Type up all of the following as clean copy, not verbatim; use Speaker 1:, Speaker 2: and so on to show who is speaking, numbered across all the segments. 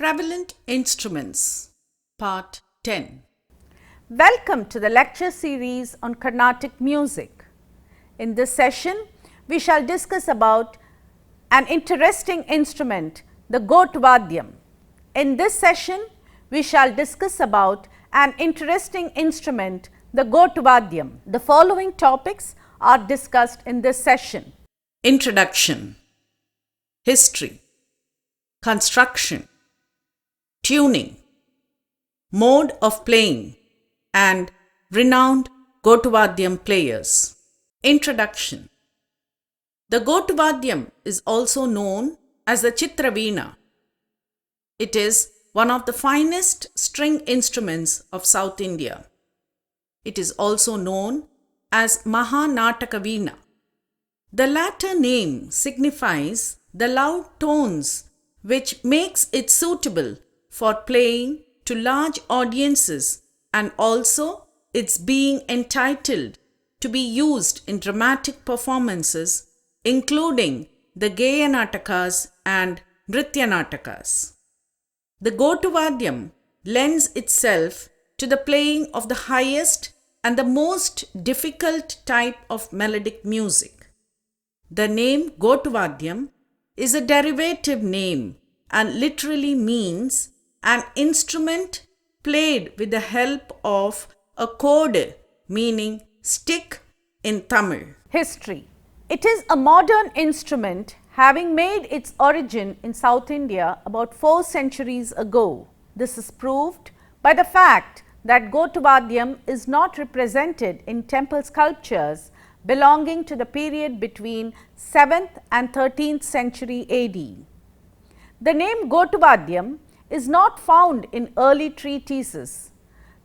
Speaker 1: Prevalent Instruments, Part 10.
Speaker 2: Welcome to the lecture series on Carnatic music. In this session, we shall discuss about an interesting instrument, the Gotvadyam. In this session, we shall discuss about an interesting instrument, the Gotvadyam. The following topics are discussed in this session.
Speaker 1: Introduction, History, Construction, Tuning, Mode of playing, and renowned Gotvadyam players. Introduction. The Gotvadyam is also known as the Chitraveena. It is one of the finest string instruments of South India. It is also known as Mahanatakaveena. The latter name signifies the loud tones which makes it suitable for playing to large audiences and also its being entitled to be used in dramatic performances including the Gayanatakas and Nrityanatakas. The Gotvadyam lends itself to the playing of the highest and the most difficult type of melodic music. The name Gotvadyam is a derivative name and literally means an instrument played with the help of a chord, meaning stick in Tamil.
Speaker 2: History. It is a modern instrument having made its origin in South India about 4 centuries ago. This is proved by the fact that Gotvadyam is not represented in temple sculptures belonging to the period between 7th and 13th century AD. The name Gotvadyam is not found in early treatises.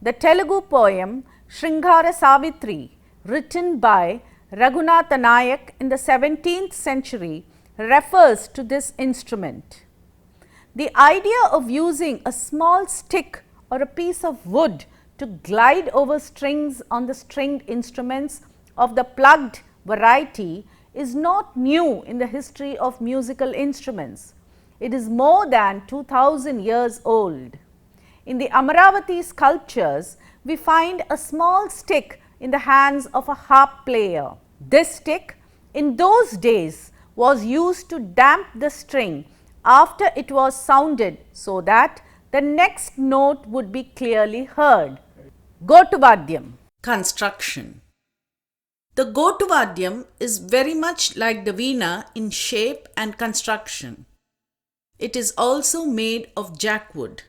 Speaker 2: The Telugu poem Sringara Savitri, written by Raghunatha Nayak in the 17th century, refers to this instrument. The idea of using a small stick or a piece of wood to glide over strings on the stringed instruments of the plugged variety is not new in the history of musical instruments. It is more than 2000 years old. In the Amaravati sculptures, we find a small stick in the hands of a harp player. This stick in those days was used to damp the string after it was sounded so that the next note would be clearly heard. Gotvadyam.
Speaker 1: Construction. The Gotvadyam is very much like the Veena in shape and construction. It is also made of jackwood.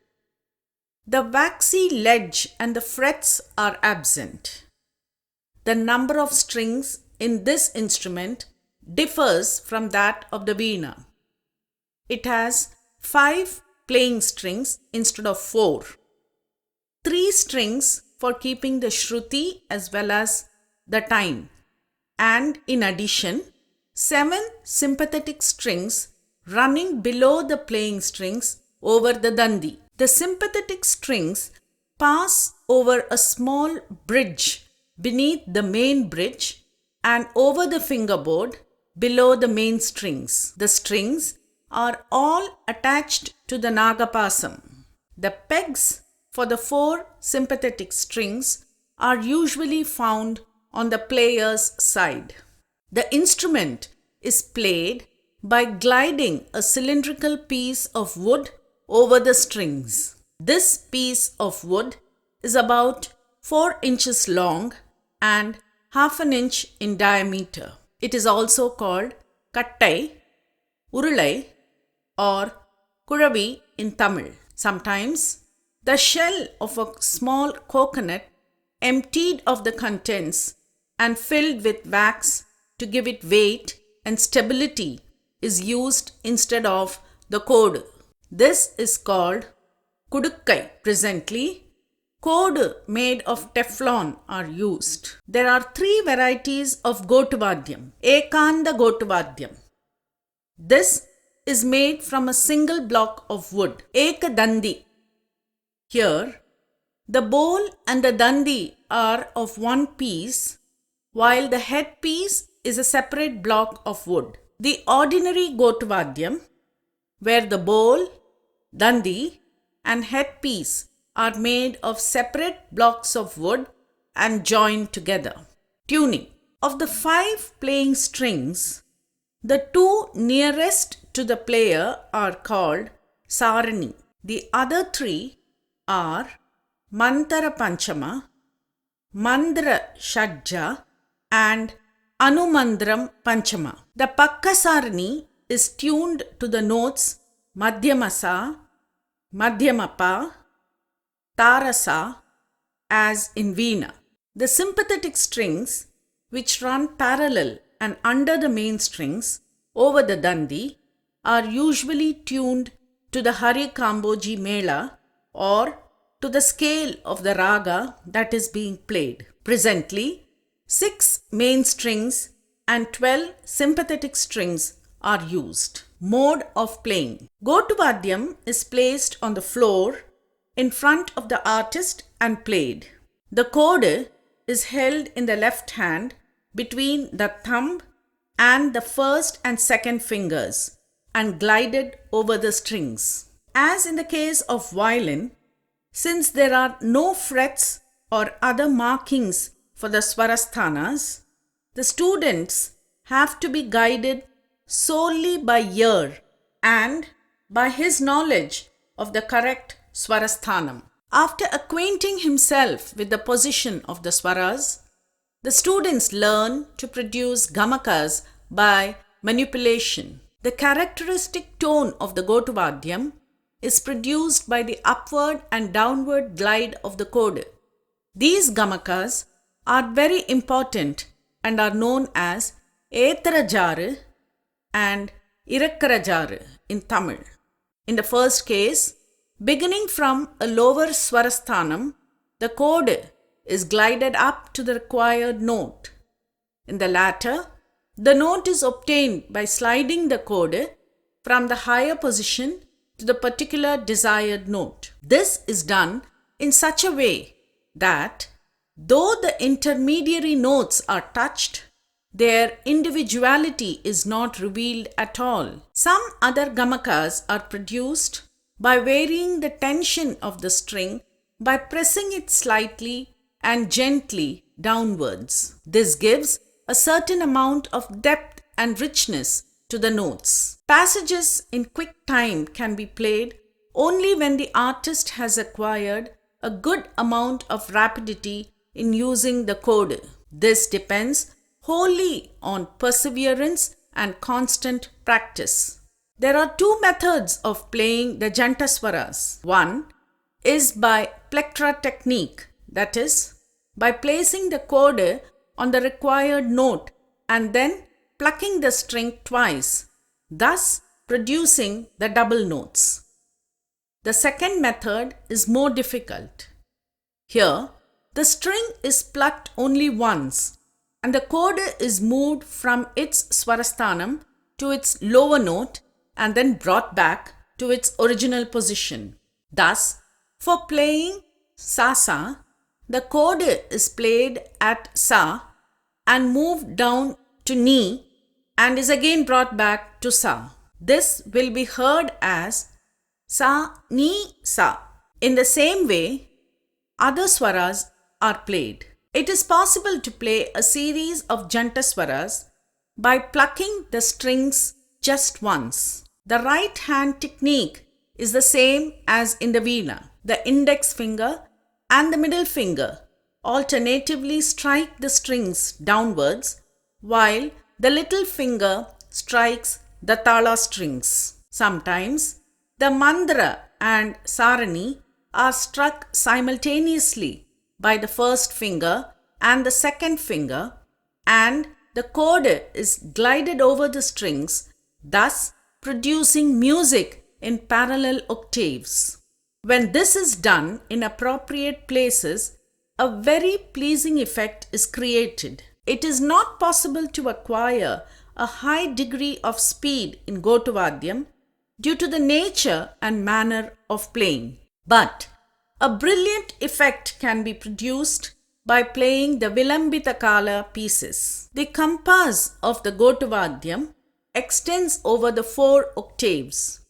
Speaker 1: The waxy ledge and the frets are absent. The number of strings in this instrument differs from that of the Veena. It has 5 playing strings instead of 4. 3 strings for keeping the Shruti as well as the time, and in addition 7 sympathetic strings running below the playing strings over the dandi. The sympathetic strings pass over a small bridge beneath the main bridge and over the fingerboard below the main strings. The strings are all attached to the nagapasam. The pegs for the 4 sympathetic strings are usually found on the player's side. The instrument is played by gliding a cylindrical piece of wood over the strings. This piece of wood is about 4 inches long and half an inch in diameter. It is also called kattai, urulai or kuravi in Tamil. Sometimes the shell of a small coconut emptied of the contents and filled with wax to give it weight and stability is used instead of the cord. This is called kudukkai. Presently, cord made of Teflon are used. There are 3 varieties of Gotvadyam. Ekanda Gotvadyam. This is made from a single block of wood. Ekadandi. Here, the bowl and the dandi are of one piece, while the headpiece is a separate block of wood. The ordinary Gotvadyam, where the bowl, dandi, and headpiece are made of separate blocks of wood and joined together. Tuning. Of the 5 playing strings, the 2 nearest to the player are called Sarani. The other 3 are Mantara Panchama, Mandra Shadja and Anumandram Panchama. The Pakkasarani is tuned to the notes Madhyamasa, Madhyamapa, Tarasa as in Veena. The sympathetic strings, which run parallel and under the main strings over the dandi, are usually tuned to the Hari Kamboji Mela or to the scale of the raga that is being played. Presently, 6 main strings and 12 sympathetic strings are used. Mode of playing. Gotuvadyam is placed on the floor in front of the artist and played. The kode is held in the left hand between the thumb and the first and second fingers and glided over the strings. As in the case of violin, since there are no frets or other markings for the swarasthanas, the students have to be guided solely by ear and by his knowledge of the correct swarasthanam. After acquainting himself with the position of the swaras, the students learn to produce gamakas by manipulation. The characteristic tone of the Gotuvadyam is produced by the upward and downward glide of the kode. These gamakas are very important and are known as Etarajaru and Irakkarajaru in Tamil. In the first case, beginning from a lower swarasthanam, the kode is glided up to the required note. In the latter, the note is obtained by sliding the kode from the higher position to the particular desired note. This is done in such a way that though the intermediary notes are touched, their individuality is not revealed at all. Some other gamakas are produced by varying the tension of the string by pressing it slightly and gently downwards. This gives a certain amount of depth and richness to the notes. Passages in quick time can be played only when the artist has acquired a good amount of rapidity in using the kode. This depends wholly on perseverance and constant practice. There are 2 methods of playing the Jantaswaras. One is by plectra technique, that is, by placing the kode on the required note and then plucking the string twice, thus producing the double notes. The second method is more difficult. Here, the string is plucked only once and the kode is moved from its swarasthanam to its lower note and then brought back to its original position. Thus, for playing Sa-sa, the kode is played at Sa and moved down to Ni and is again brought back to Sa. This will be heard as Sa, Ni, Sa. In the same way, other swaras are played. It is possible to play a series of Jantaswaras by plucking the strings just once. The right hand technique is the same as in the Veena. The index finger and the middle finger alternatively strike the strings downwards while the little finger strikes the tala strings. Sometimes the mandra and sarani are struck simultaneously by the first finger and the second finger, and the kode is glided over the strings, thus producing music in parallel octaves. When this is done in appropriate places, a very pleasing effect is created. It is not possible to acquire a high degree of speed in Gotuvadyam due to the nature and manner of playing. But a brilliant effect can be produced by playing the Vilambita Kala pieces. The compass of the Gotuvadyam extends over the 4 octaves.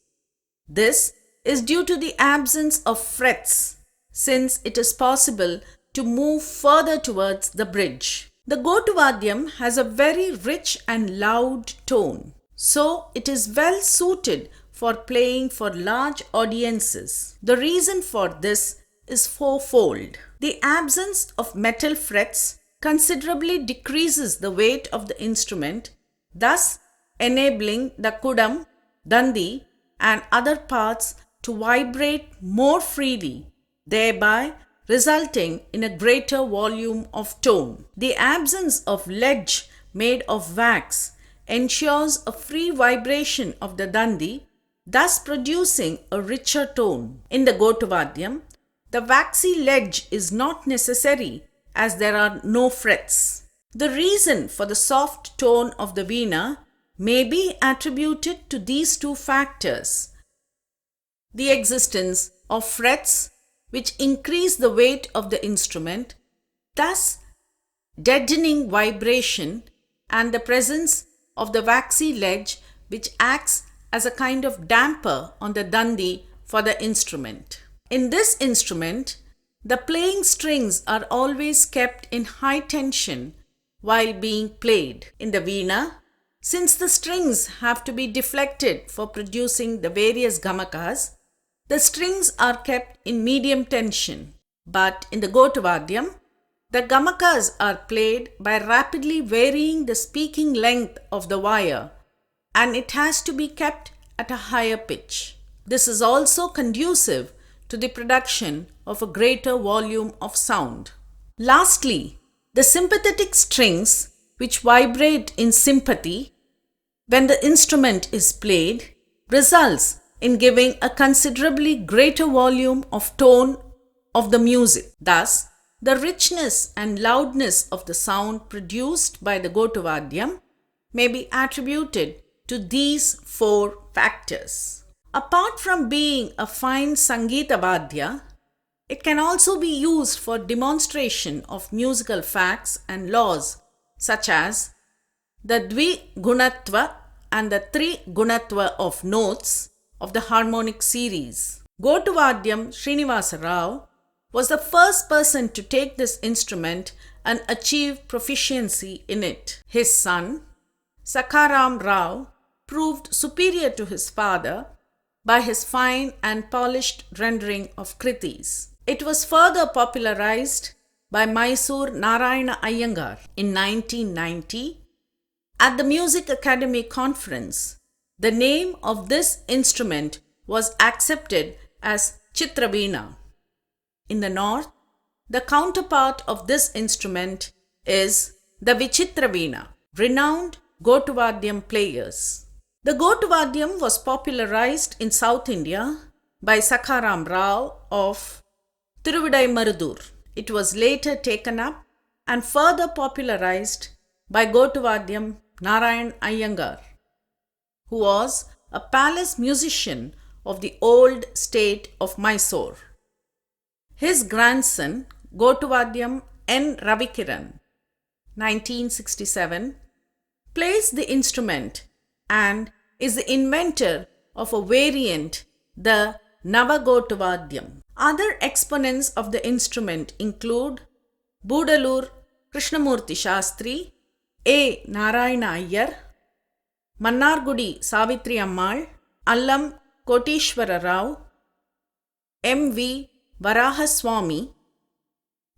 Speaker 1: This is due to the absence of frets, since it is possible to move further towards the bridge. The Gotuvadyam has a very rich and loud tone, so it is well suited for playing for large audiences. The reason for this is fourfold. The absence of metal frets considerably decreases the weight of the instrument, thus enabling the kudam, dandi, and other parts to vibrate more freely, thereby resulting in a greater volume of tone. The absence of ledge made of wax ensures a free vibration of the dandi, thus producing a richer tone. In the Gotuvadyam, the waxy ledge is not necessary as there are no frets. The reason for the soft tone of the veena may be attributed to these two factors: the existence of frets, which increase the weight of the instrument, thus deadening vibration, and the presence of the waxy ledge, which acts as a kind of damper on the dandi for the instrument. In this instrument, the playing strings are always kept in high tension while being played. In the veena, since the strings have to be deflected for producing the various gamakas, the strings are kept in medium tension. But in the Gotuvadyam, the gamakas are played by rapidly varying the speaking length of the wire, and it has to be kept at a higher pitch. This is also conducive to the production of a greater volume of sound. Lastly, the sympathetic strings, which vibrate in sympathy when the instrument is played, results in giving a considerably greater volume of tone of the music. Thus, the richness and loudness of the sound produced by the Gotuvadyam may be attributed to these four factors. Apart from being a fine Sangeeta Vadya, it can also be used for demonstration of musical facts and laws such as the Dvi-gunatva and the Tri-gunatva of notes of the harmonic series. Gotuvadyam Srinivasa Rao was the first person to take this instrument and achieve proficiency in it. His son, Sakaram Rao, proved superior to his father by his fine and polished rendering of kritis. It was further popularized by Mysore Narayana Iyengar in 1990 at the Music Academy Conference. The name of this instrument was accepted as Chitraveena. In the north, the counterpart of this instrument is the Vichitraveena, renowned Gotuvadyam players. The Gotuvadyam was popularized in South India by Sakaram Rao of Thiruvidaimarudur. It was later taken up and further popularized by Gotuvadyam Narayan Iyengar, who was a palace musician of the old state of Mysore. His grandson, Gotuvadyam N. Ravikiran, 1967, plays the instrument and is the inventor of a variant, the Navagotuvadyam. Other exponents of the instrument include Budalur Krishnamurti Shastri, A. Narayana Iyer, Mannargudi Savitri Ammal, Allam Kotishwara Rao, M. V. Varahaswamy,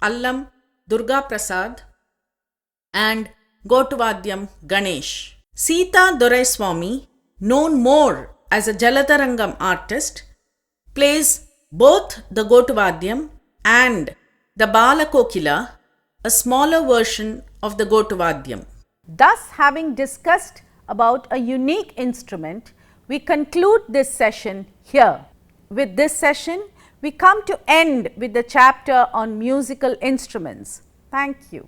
Speaker 1: Allam Durga Prasad, and Gotuvadyam Ganesh. Sita Doraiswamy, known more as a Jalatarangam artist, plays both the Gotuvadyam and the Balakokila, a smaller version of the Gotuvadyam.
Speaker 2: Thus, having discussed about a unique instrument, we conclude this session here. With this session, we come to end with the chapter on musical instruments. Thank you.